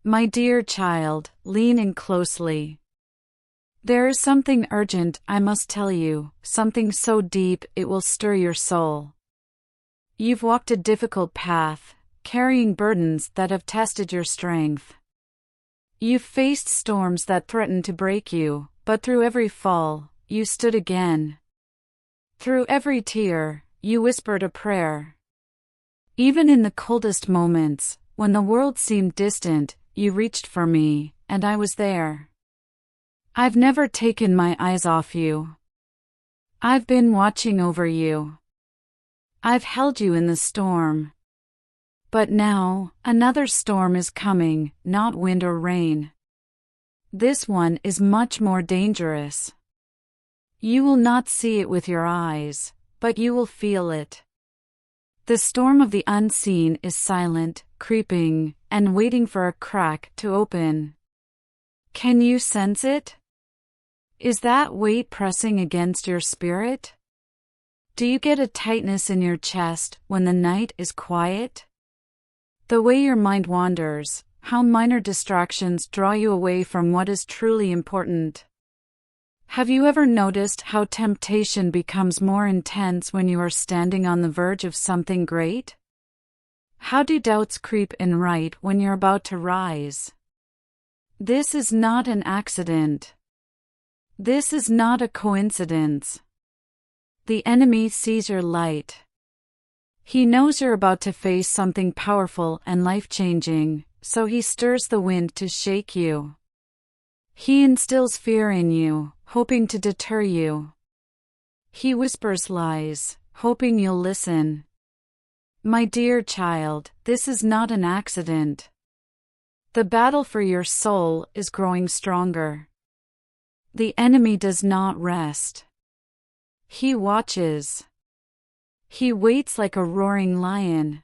My dear child, lean in closely. There is something urgent I must tell you, something so deep it will stir your soul. You've walked a difficult path, carrying burdens that have tested your strength. You've faced storms that threatened to break you, but through every fall, you stood again. Through every tear, you whispered a prayer. Even in the coldest moments, when the world seemed distant, you reached for me, and I was there. I've never taken my eyes off you. I've been watching over you. I've held you in the storm. But now, another storm is coming, not wind or rain. This one is much more dangerous. You will not see it with your eyes, but you will feel it. The storm of the unseen is silent, creeping, and waiting for a crack to open. Can you sense it? Is that weight pressing against your spirit? Do you get a tightness in your chest when the night is quiet? The way your mind wanders, how minor distractions draw you away from what is truly important. Have you ever noticed how temptation becomes more intense when you are standing on the verge of something great? How do doubts creep in right when you're about to rise? This is not an accident. This is not a coincidence. The enemy sees your light. He knows you're about to face something powerful and life-changing, so he stirs the wind to shake you. He instills fear in you, hoping to deter you. He whispers lies, hoping you'll listen. My dear child, this is not an accident. The battle for your soul is growing stronger. The enemy does not rest. He watches. He waits like a roaring lion.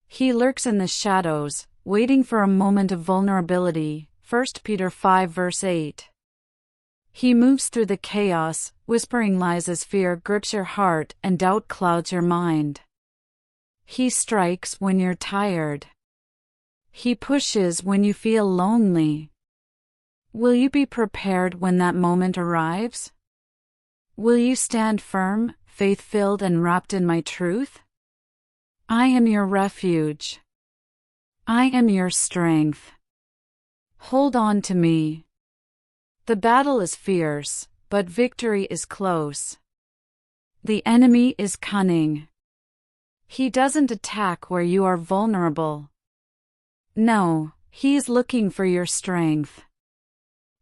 He lurks in the shadows, waiting for a moment of vulnerability. 1 Peter 5 verse 8. He moves through the chaos, whispering lies as fear grips your heart and doubt clouds your mind. He strikes when you're tired. He pushes when you feel lonely. Will you be prepared when that moment arrives? Will you stand firm, faith-filled and wrapped in my truth? I am your refuge. I am your strength. Hold on to me. The battle is fierce, but victory is close. The enemy is cunning. He doesn't attack where you are vulnerable. No, he is looking for your strength.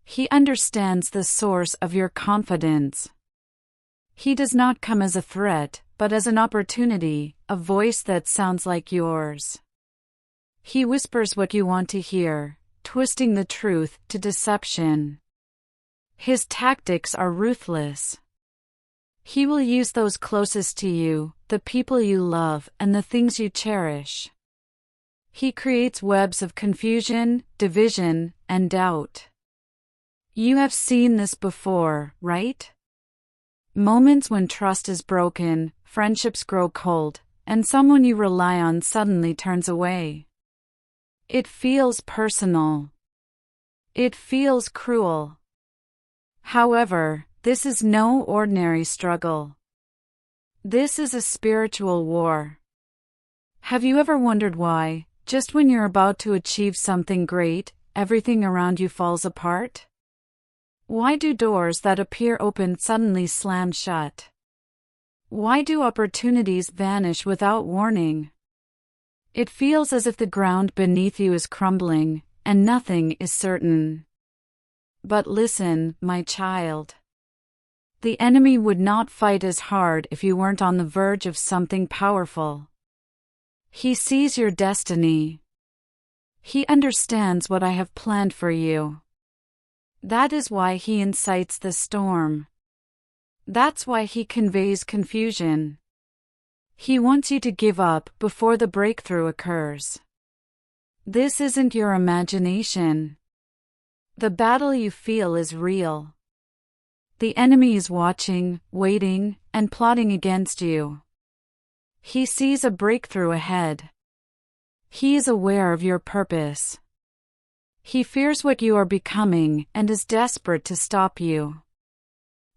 He understands the source of your confidence. He does not come as a threat, but as an opportunity, a voice that sounds like yours. He whispers what you want to hear, twisting the truth to deception. His tactics are ruthless. He will use those closest to you, the people you love, and the things you cherish. He creates webs of confusion, division, and doubt. You have seen this before, right? Moments when trust is broken, friendships grow cold, and someone you rely on suddenly turns away. It feels personal. It feels cruel. However, this is no ordinary struggle. This is a spiritual war. Have you ever wondered why, just when you're about to achieve something great, everything around you falls apart? Why do doors that appear open suddenly slam shut? Why do opportunities vanish without warning? It feels as if the ground beneath you is crumbling, and nothing is certain. But listen, my child. The enemy would not fight as hard if you weren't on the verge of something powerful. He sees your destiny. He understands what I have planned for you. That is why he incites the storm. That's why he conveys confusion. He wants you to give up before the breakthrough occurs. This isn't your imagination. The battle you feel is real. The enemy is watching, waiting, and plotting against you. He sees a breakthrough ahead. He is aware of your purpose. He fears what you are becoming and is desperate to stop you.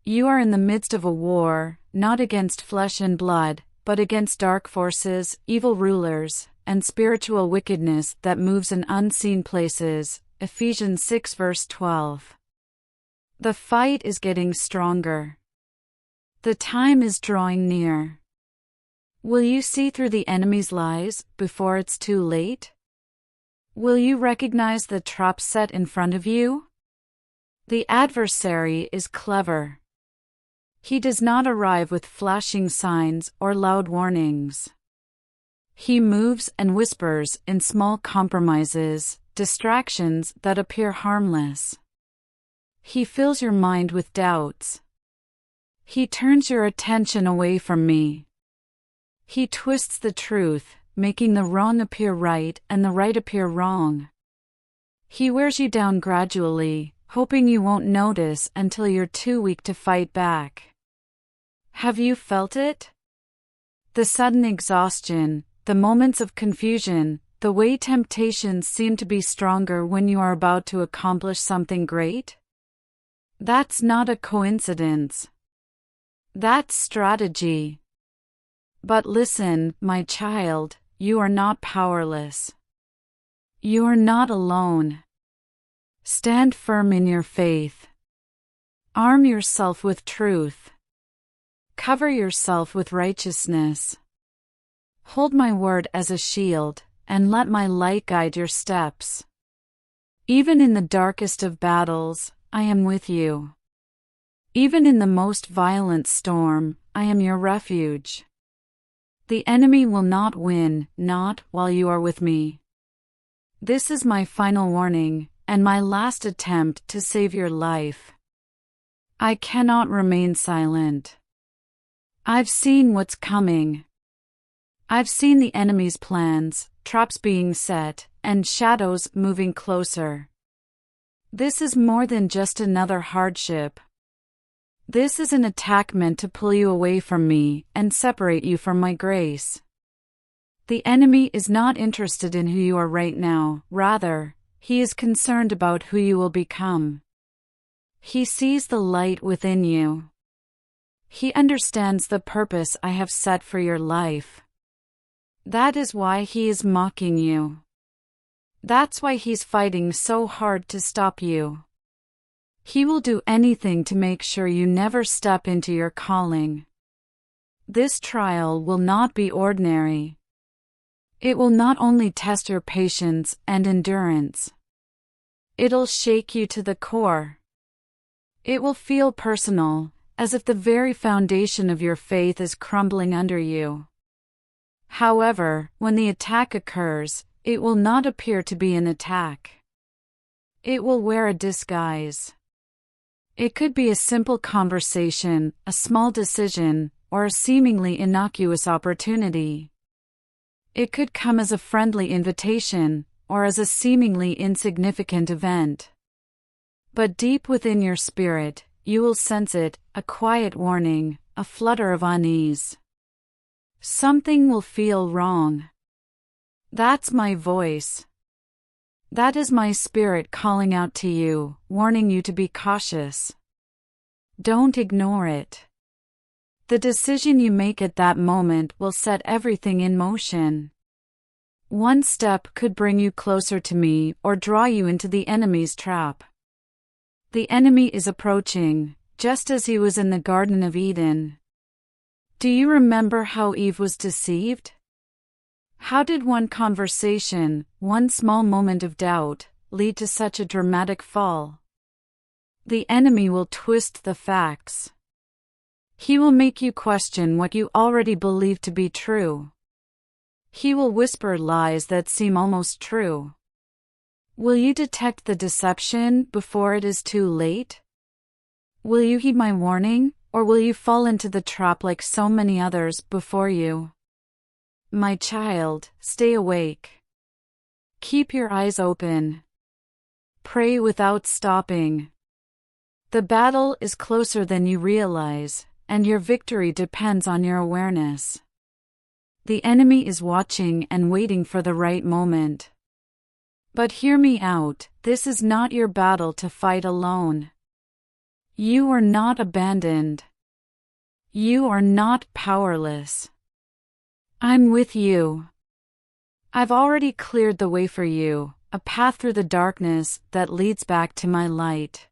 You are in the midst of a war, not against flesh and blood, but against dark forces, evil rulers, and spiritual wickedness that moves in unseen places. Ephesians 6 verse 12. The fight is getting stronger. The time is drawing near. Will you see through the enemy's lies before it's too late? Will you recognize the trap set in front of you? The adversary is clever. He does not arrive with flashing signs or loud warnings. He moves and whispers in small compromises, distractions that appear harmless. He fills your mind with doubts. He turns your attention away from me. He twists the truth, making the wrong appear right and the right appear wrong. He wears you down gradually, hoping you won't notice until you're too weak to fight back. Have you felt it? The sudden exhaustion, the moments of confusion, the way temptations seem to be stronger when you are about to accomplish something great? That's not a coincidence. That's strategy. But listen, my child, you are not powerless. You are not alone. Stand firm in your faith. Arm yourself with truth. Cover yourself with righteousness. Hold my word as a shield, and let my light guide your steps. Even in the darkest of battles, I am with you. Even in the most violent storm, I am your refuge. The enemy will not win, not while you are with me. This is my final warning, and my last attempt to save your life. I cannot remain silent. I've seen what's coming. I've seen the enemy's plans, traps being set, and shadows moving closer. This is more than just another hardship. This is an attack meant to pull you away from me and separate you from my grace. The enemy is not interested in who you are right now, rather, he is concerned about who you will become. He sees the light within you. He understands the purpose I have set for your life. That is why he is mocking you. That's why he's fighting so hard to stop you. He will do anything to make sure you never step into your calling. This trial will not be ordinary. It will not only test your patience and endurance. It'll shake you to the core. It will feel personal, as if the very foundation of your faith is crumbling under you. However, when the attack occurs, it will not appear to be an attack. It will wear a disguise. It could be a simple conversation, a small decision, or a seemingly innocuous opportunity. It could come as a friendly invitation, or as a seemingly insignificant event. But deep within your spirit, you will sense it, a quiet warning, a flutter of unease. Something will feel wrong. That's my voice. That is my spirit calling out to you, warning you to be cautious. Don't ignore it. The decision you make at that moment will set everything in motion. One step could bring you closer to me or draw you into the enemy's trap. The enemy is approaching, just as he was in the Garden of Eden. Do you remember how Eve was deceived? How did one conversation, one small moment of doubt, lead to such a dramatic fall? The enemy will twist the facts. He will make you question what you already believe to be true. He will whisper lies that seem almost true. Will you detect the deception before it is too late? Will you heed my warning, or will you fall into the trap like so many others before you? My child, stay awake. Keep your eyes open. Pray without stopping. The battle is closer than you realize, and your victory depends on your awareness. The enemy is watching and waiting for the right moment. But hear me out, this is not your battle to fight alone. You are not abandoned. You are not powerless. I'm with you. I've already cleared the way for you, a path through the darkness that leads back to my light.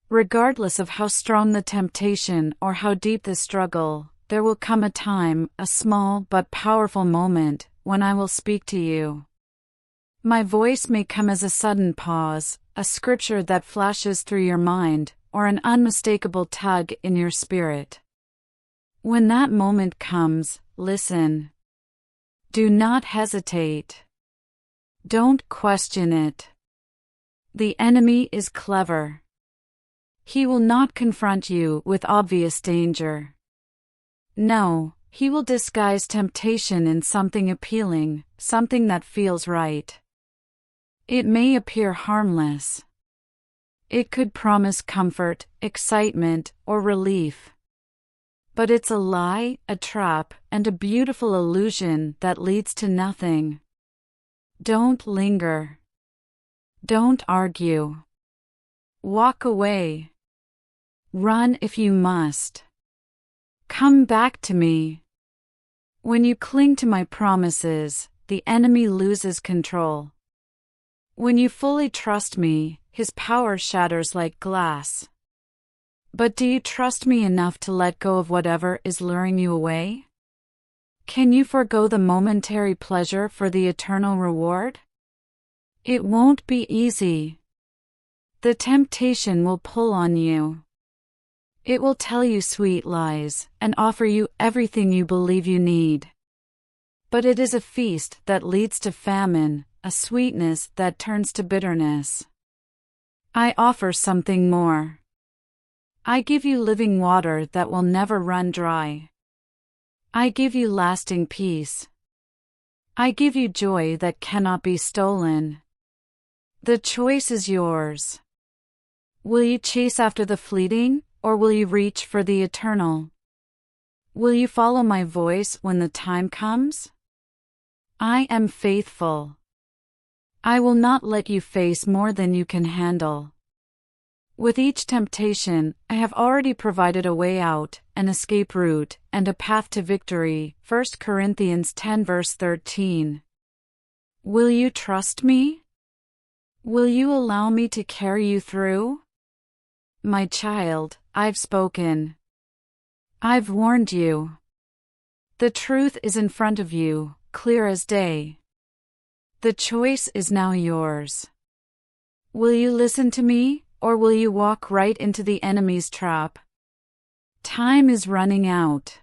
Regardless of how strong the temptation or how deep the struggle, there will come a time, a small but powerful moment, when I will speak to you. My voice may come as a sudden pause, a scripture that flashes through your mind, or an unmistakable tug in your spirit. When that moment comes, listen. Do not hesitate. Don't question it. The enemy is clever. He will not confront you with obvious danger. No, he will disguise temptation in something appealing, something that feels right. It may appear harmless. It could promise comfort, excitement, or relief. But it's a lie, a trap, and a beautiful illusion that leads to nothing. Don't linger. Don't argue. Walk away. Run if you must. Come back to me. When you cling to my promises, the enemy loses control. When you fully trust me, his power shatters like glass. But do you trust me enough to let go of whatever is luring you away? Can you forgo the momentary pleasure for the eternal reward? It won't be easy. The temptation will pull on you. It will tell you sweet lies and offer you everything you believe you need. But it is a feast that leads to famine, a sweetness that turns to bitterness. I offer something more. I give you living water that will never run dry. I give you lasting peace. I give you joy that cannot be stolen. The choice is yours. Will you chase after the fleeting, or will you reach for the eternal? Will you follow my voice when the time comes? I am faithful. I will not let you face more than you can handle. With each temptation, I have already provided a way out, an escape route, and a path to victory. 1 Corinthians 10 verse 13. Will you trust me? Will you allow me to carry you through? My child, I've spoken. I've warned you. The truth is in front of you, clear as day. The choice is now yours. Will you listen to me? Or will you walk right into the enemy's trap? Time is running out.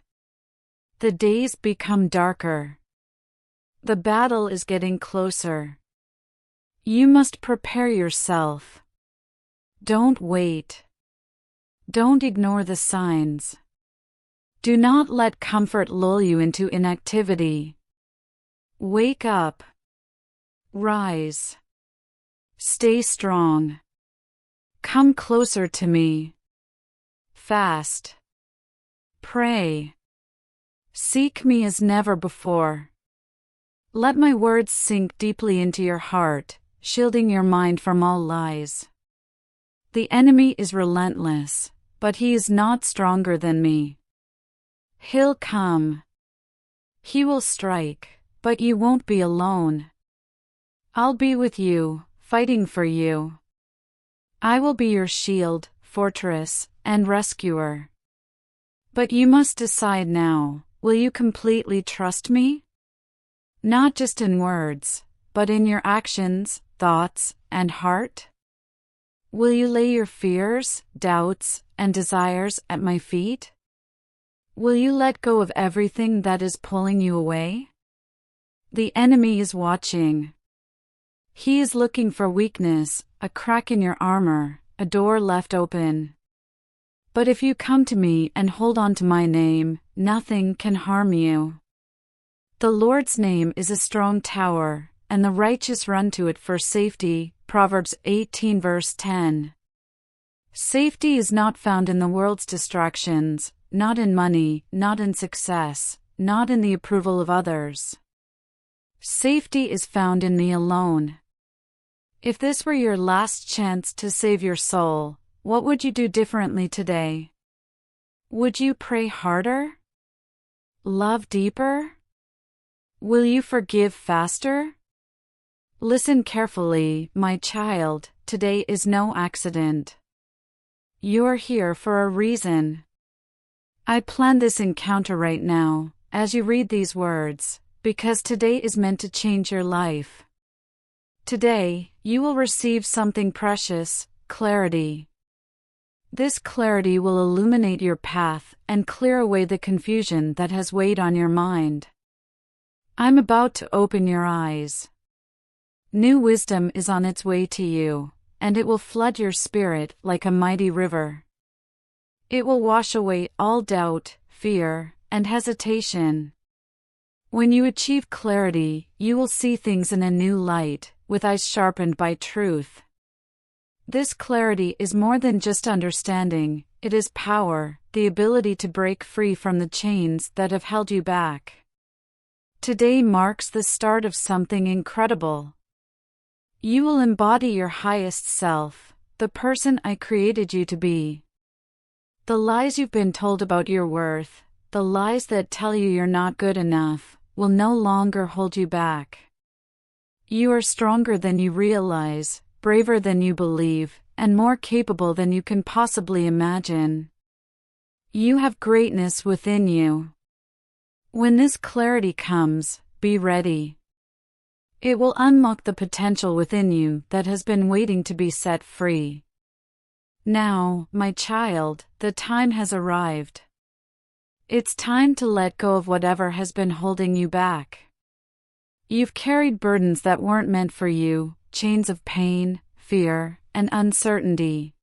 The days become darker. The battle is getting closer. You must prepare yourself. Don't wait. Don't ignore the signs. Do not let comfort lull you into inactivity. Wake up. Rise. Stay strong. Come closer to me. Fast. Pray. Seek me as never before. Let my words sink deeply into your heart, shielding your mind from all lies. The enemy is relentless, but he is not stronger than me. He'll come. He will strike, but you won't be alone. I'll be with you, fighting for you. I will be your shield, fortress, and rescuer. But you must decide now, will you completely trust me? Not just in words, but in your actions, thoughts, and heart? Will you lay your fears, doubts, and desires at my feet? Will you let go of everything that is pulling you away? The enemy is watching. He is looking for weakness, a crack in your armor, a door left open. But if you come to me and hold on to my name, nothing can harm you. The Lord's name is a strong tower, and the righteous run to it for safety. Proverbs 18 verse 10. Safety is not found in the world's distractions, not in money, not in success, not in the approval of others. Safety is found in me alone. If this were your last chance to save your soul, what would you do differently today? Would you pray harder? Love deeper? Will you forgive faster? Listen carefully, my child, today is no accident. You're here for a reason. I planned this encounter right now, as you read these words, because today is meant to change your life. Today, you will receive something precious, clarity. This clarity will illuminate your path and clear away the confusion that has weighed on your mind. I'm about to open your eyes. New wisdom is on its way to you, and it will flood your spirit like a mighty river. It will wash away all doubt, fear, and hesitation. When you achieve clarity, you will see things in a new light, with eyes sharpened by truth. This clarity is more than just understanding, it is power, the ability to break free from the chains that have held you back. Today marks the start of something incredible. You will embody your highest self, the person I created you to be. The lies you've been told about your worth, the lies that tell you you're not good enough, will no longer hold you back. You are stronger than you realize, braver than you believe, and more capable than you can possibly imagine. You have greatness within you. When this clarity comes, be ready. It will unlock the potential within you that has been waiting to be set free. Now, my child, the time has arrived. It's time to let go of whatever has been holding you back. You've carried burdens that weren't meant for you, chains of pain, fear, and uncertainty.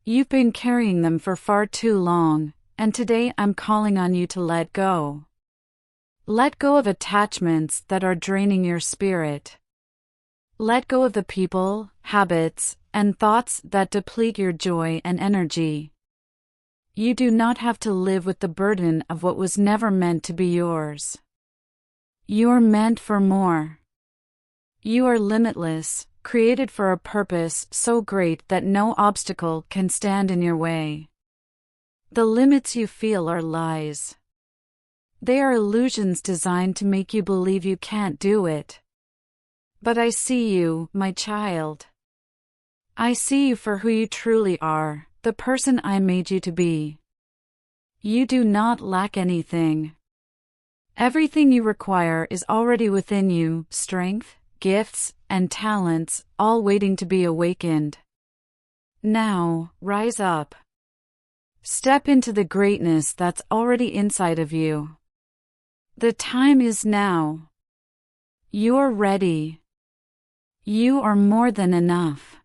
You've been carrying them for far too long, and today I'm calling on you to let go. Let go of attachments that are draining your spirit. Let go of the people, habits, and thoughts that deplete your joy and energy. You do not have to live with the burden of what was never meant to be yours. You're meant for more. You are limitless, created for a purpose so great that no obstacle can stand in your way. The limits you feel are lies. They are illusions designed to make you believe you can't do it. But I see you, my child. I see you for who you truly are, the person I made you to be. You do not lack anything. Everything you require is already within you, strength, gifts, and talents, all waiting to be awakened. Now, rise up. Step into the greatness that's already inside of you. The time is now. You're ready. You are more than enough.